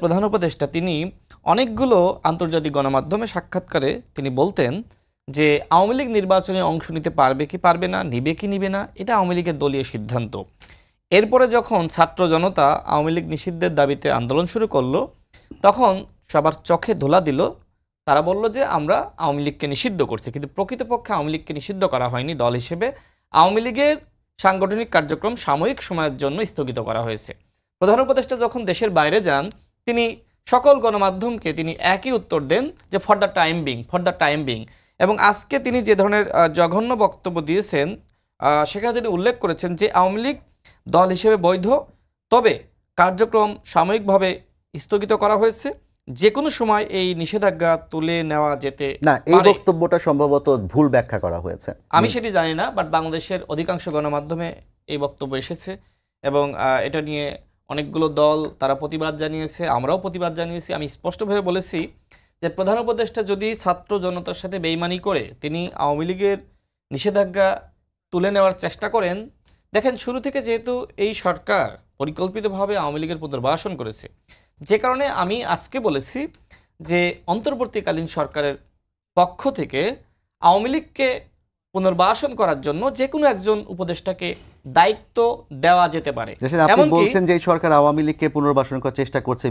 প্রধান উপদেষ্টা তিনি অনেকগুলো আন্তর্জাতিক গণমাধ্যমে সাক্ষাৎকারে তিনি বলতেন যে আওয়ামী লীগ নির্বাচনে অংশ নিতে পারবে কি পারবে না, নিবে কি নিবে না, এটা আওয়ামী লীগের দলীয় সিদ্ধান্ত। এরপরে যখন ছাত্র জনতা আওয়ামী লীগ নিষিদ্ধের দাবিতে আন্দোলন শুরু করলো, তখন সবার চোখে ধুলা দিল। তারা বলল যে আমরা আওয়ামী লীগকে নিষিদ্ধ করছি, কিন্তু প্রকৃতপক্ষে আওয়ামী লীগকে নিষিদ্ধ করা হয়নি। দল হিসেবে আওয়ামী লীগের সাংগঠনিক কার্যক্রম সাময়িক সময়ের জন্য স্থগিত করা হয়েছে। প্রধান উপদেষ্টা যখন দেশের বাইরে যান, তিনি সকল গণমাধ্যমকে তিনি একই উত্তর দেন যে ফর দ্য টাইম বিং। এবং আজকে তিনি যে ধরনের জঘন্য বক্তব্য দিয়েছেন, সেখানে তিনি উল্লেখ করেছেন যে আওয়ামী লীগ দল হিসেবে বৈধ, তবে কার্যক্রম সাময়িকভাবে স্থগিত করা হয়েছে, যে কোনো সময় এই নিষেধাজ্ঞা তুলে নেওয়া যেতে না। এই বক্তব্যটা সম্ভবত ভুল ব্যাখ্যা করা হয়েছে, আমি সেটি জানি না, বাট বাংলাদেশের অধিকাংশ গণমাধ্যমে এই বক্তব্য এসেছে এবং এটা নিয়ে অনেকগুলো দল তারা প্রতিবাদ জানিয়েছে, আমরাও প্রতিবাদ জানিয়েছি। আমি স্পষ্টভাবে বলেছি যে প্রধান উপদেষ্টা যদি ছাত্র জনতার সাথে বেইমানি করে তিনি আওয়ামী লীগের নিষেধাজ্ঞা তুলে নেওয়ার চেষ্টা করেন, দেখেন শুরু থেকে যেহেতু এই সরকার পরিকল্পিতভাবে আওয়ামী লীগের পুনর্বাসন করেছে, যে কারণে আমি আজকে বলেছি যে অন্তর্বর্তীকালীন সরকারের পক্ষ থেকে আওয়ামী লীগকে পুনর্বাসন করার জন্য যে কোনো একজন উপদেষ্টাকে দায়িত্ব দেওয়া যেতে পারে। আপনি বলছেন যে সরকার আওয়ামী লীগকে পুনর্বাসন করার চেষ্টা করছে।